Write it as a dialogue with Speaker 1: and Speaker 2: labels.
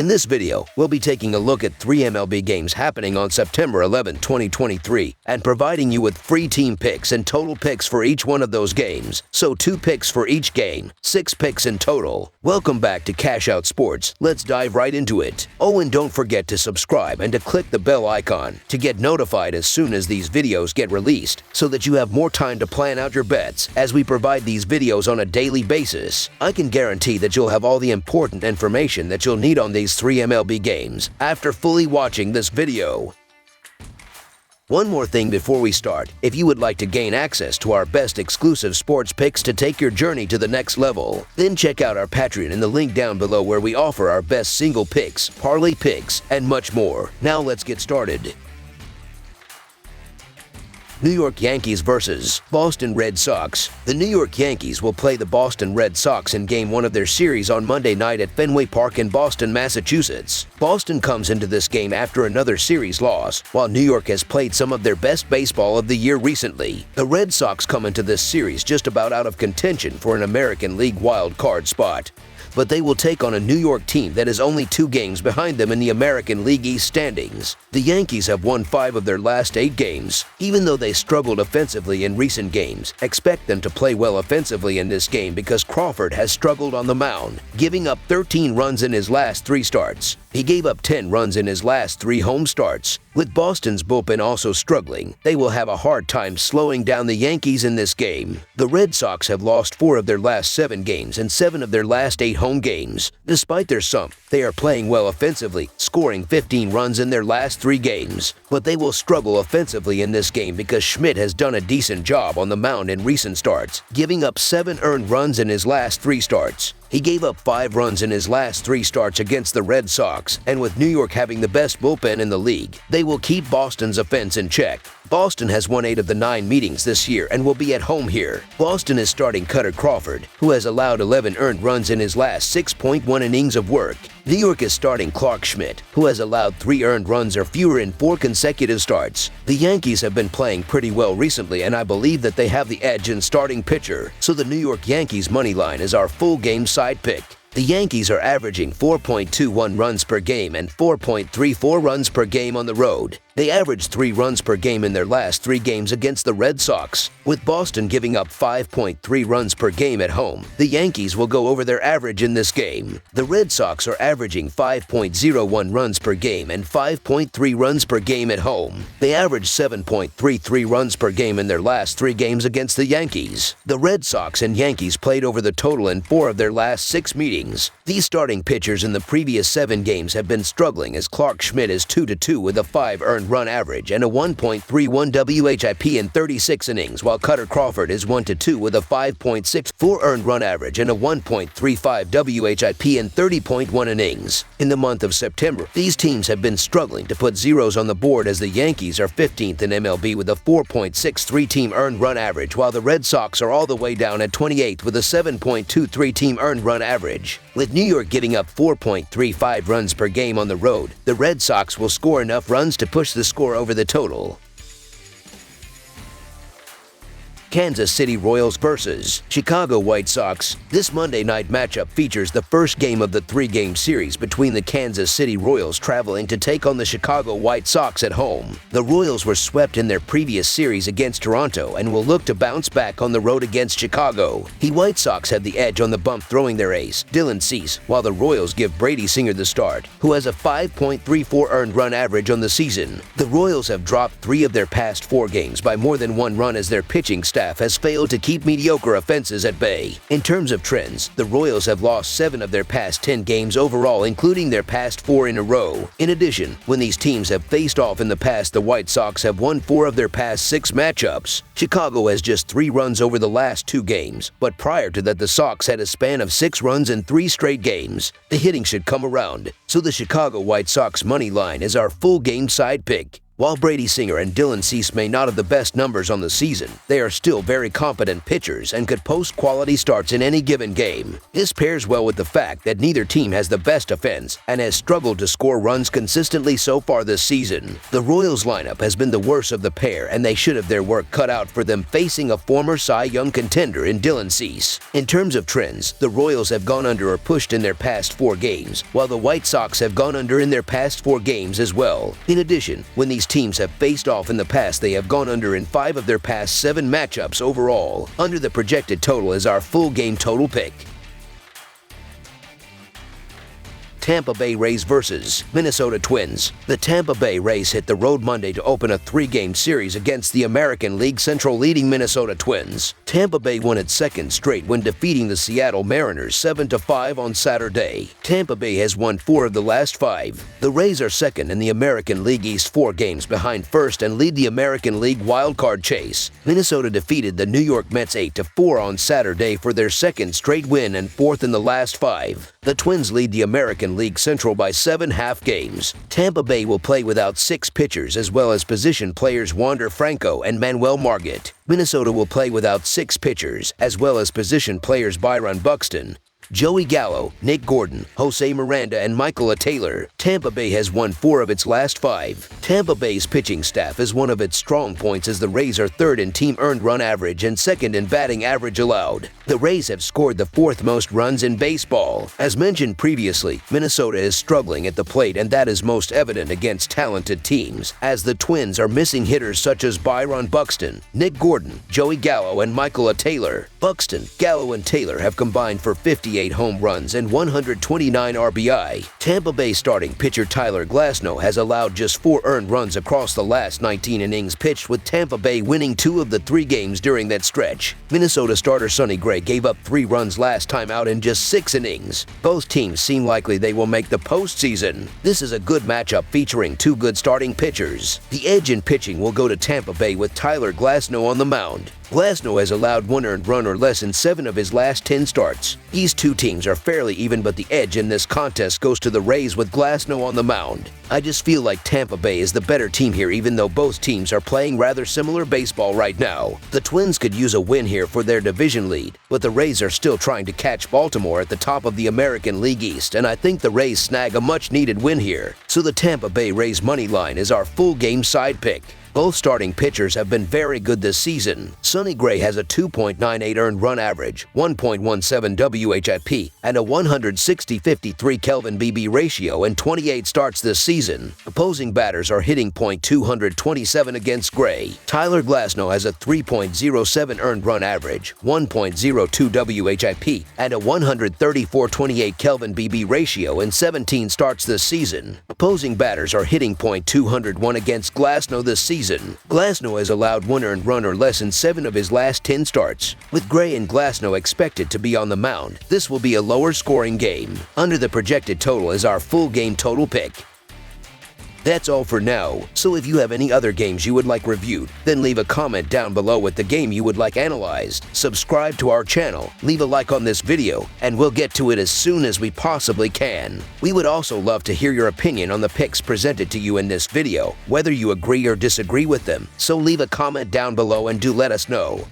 Speaker 1: In this video, we'll be taking a look at 3 MLB games happening on September 11, 2023, and providing you with free team picks and total picks for each one of those games. So 2 picks for each game, 6 picks in total. Welcome back to Cash Out Sports. Let's dive right into it. Oh, and don't forget to subscribe and to click the bell icon to get notified as soon as these videos get released, so that you have more time to plan out your bets as we provide these videos on a daily basis. I can guarantee that you'll have all the important information that you'll need on these 3 MLB games after fully watching this video. One more thing before we start, if you would like to gain access to our best exclusive sports picks to take your journey to the next level, then check out our Patreon in the link down below, where we offer our best single picks, parlay picks, and much more. Now let's get started. New York Yankees versus Boston Red Sox. The New York Yankees will play the Boston Red Sox in Game 1 of their series on Monday night at Fenway Park in Boston, Massachusetts. Boston comes into this game after another series loss, while New York has played some of their best baseball of the year recently. The Red Sox come into this series just about out of contention for an American League wild card spot, but they will take on a New York team that is only 2 games behind them in the American League East standings. The Yankees have won 5 of their last 8 games. Even though they struggled offensively in recent games, expect them to play well offensively in this game because Crawford has struggled on the mound, giving up 13 runs in his last 3 starts. He gave up 10 runs in his last 3 home starts. With Boston's bullpen also struggling, they will have a hard time slowing down the Yankees in this game. The Red Sox have lost 4 of their last 7 games and 7 of their last 8 home games. Despite their slump, they are playing well offensively, scoring 15 runs in their last 3 games. But they will struggle offensively in this game because Schmidt has done a decent job on the mound in recent starts, giving up 7 earned runs in his last 3 starts. He gave up 5 runs in his last 3 starts against the Red Sox, and with New York having the best bullpen in the league, they will keep Boston's offense in check. Boston has won 8 of the 9 meetings this year and will be at home here. Boston is starting Cutter Crawford, who has allowed 11 earned runs in his last 6.1 innings of work. New York is starting Clark Schmidt, who has allowed 3 earned runs or fewer in 4 consecutive starts. The Yankees have been playing pretty well recently, and I believe that they have the edge in starting pitcher, so the New York Yankees money line is our full game side pick. The Yankees are averaging 4.21 runs per game and 4.34 runs per game on the road. They averaged 3 runs per game in their last 3 games against the Red Sox, with Boston giving up 5.3 runs per game at home. The Yankees will go over their average in this game. The Red Sox are averaging 5.01 runs per game and 5.3 runs per game at home. They averaged 7.33 runs per game in their last 3 games against the Yankees. The Red Sox and Yankees played over the total in 4 of their last 6 meetings. These starting pitchers in the previous 7 games have been struggling, as Clark Schmidt is 2-2 with a 5 earned run average and a 1.31 WHIP in 36 innings, while Cutter Crawford is 1-2 with a 5.64 earned run average and a 1.35 WHIP in 30.1 innings. In the month of September, these teams have been struggling to put zeros on the board, as the Yankees are 15th in MLB with a 4.63 team earned run average, while the Red Sox are all the way down at 28th with a 7.23 team earned run average. With New York giving up 4.35 runs per game on the road, the Red Sox will score enough runs to push the score over the total. Kansas City Royals versus Chicago White Sox. This Monday night matchup features the first game of the 3-game series between the Kansas City Royals traveling to take on the Chicago White Sox at home. The Royals were swept in their previous series against Toronto and will look to bounce back on the road against Chicago. The White Sox had the edge on the bump, throwing their ace, Dylan Cease, while the Royals give Brady Singer the start, who has a 5.34 earned run average on the season. The Royals have dropped 3 of their past 4 games by more than 1 run, as their pitching staff has failed to keep mediocre offenses at bay. In terms of trends, the Royals have lost 7 of their past 10 games overall, including their past 4 in a row. In addition, when these teams have faced off in the past, the White Sox have won 4 of their past 6 matchups. Chicago has just 3 runs over the last 2 games, but prior to that, the Sox had a span of 6 runs in 3 straight games. The hitting should come around, so the Chicago White Sox money line is our full game side pick. While Brady Singer and Dylan Cease may not have the best numbers on the season, they are still very competent pitchers and could post quality starts in any given game. This pairs well with the fact that neither team has the best offense and has struggled to score runs consistently so far this season. The Royals lineup has been the worst of the pair, and they should have their work cut out for them facing a former Cy Young contender in Dylan Cease. In terms of trends, the Royals have gone under or pushed in their past 4 games, while the White Sox have gone under in their past 4 games as well. In addition, when these teams have faced off in the past, they have gone under in 5 of their past 7 matchups overall. Under the projected total is our full game total pick. Tampa Bay Rays vs. Minnesota Twins. The Tampa Bay Rays hit the road Monday to open a 3-game series against the American League Central leading Minnesota Twins. Tampa Bay won its 2nd straight when defeating the Seattle Mariners 7-5 on Saturday. Tampa Bay has won 4 of the last 5. The Rays are 2nd in the American League East, 4 games behind first, and lead the American League wildcard chase. Minnesota defeated the New York Mets 8-4 on Saturday for their 2nd straight win and 4th in the last 5. The Twins lead the American League Central by 7 half games. Tampa Bay will play without 6 pitchers as well as position players Wander Franco and Manuel Margot. Minnesota will play without 6 pitchers as well as position players Byron Buxton, Joey Gallo, Nick Gordon, Jose Miranda, and Michael Taylor. Tampa Bay has won 4 of its last 5. Tampa Bay's pitching staff is one of its strong points, as the Rays are 3rd in team earned run average and 2nd in batting average allowed. The Rays have scored the 4th most runs in baseball. As mentioned previously, Minnesota is struggling at the plate, and that is most evident against talented teams, as the Twins are missing hitters such as Byron Buxton, Nick Gordon, Joey Gallo, and Michael Taylor. Buxton, Gallo, and Taylor have combined for 58 home runs and 129 RBI. Tampa Bay starting pitcher Tyler Glasnow has allowed just 4 earned runs across the last 19 innings pitched, with Tampa Bay winning 2 of the 3 games during that stretch. Minnesota starter Sonny Gray gave up 3 runs last time out in just 6 innings. Both teams seem likely they will make the postseason. This is a good matchup featuring 2 good starting pitchers. The edge in pitching will go to Tampa Bay with Tyler Glasnow on the mound. Glasnow has allowed 1 earned run or less in 7 of his last 10 starts. These 2 teams are fairly even, but the edge in this contest goes to the Rays with Glasnow on the mound. I just feel like Tampa Bay is the better team here, even though both teams are playing rather similar baseball right now. The Twins could use a win here for their division lead, but the Rays are still trying to catch Baltimore at the top of the American League East, and I think the Rays snag a much-needed win here. So the Tampa Bay Rays money line is our full game side pick. Both starting pitchers have been very good this season. Sonny Gray has a 2.98 earned run average, 1.17 WHIP, and a 160-53 Kelvin BB ratio in 28 starts this season. Opposing batters are hitting .227 against Gray. Tyler Glasnow has a 3.07 earned run average, 1.02 WHIP, and a 134-28 Kelvin BB ratio in 17 starts this season. Opposing batters are hitting .201 against Glasnow this season. Glasnow has allowed 1 earned run or less in 7 of his last 10 starts. With Gray and Glasnow expected to be on the mound, this will be a lower scoring game. Under the projected total is our full game total pick. That's all for now, so if you have any other games you would like reviewed, then leave a comment down below with the game you would like analyzed. Subscribe to our channel, leave a like on this video, and we'll get to it as soon as we possibly can. We would also love to hear your opinion on the picks presented to you in this video, whether you agree or disagree with them, so leave a comment down below and do let us know.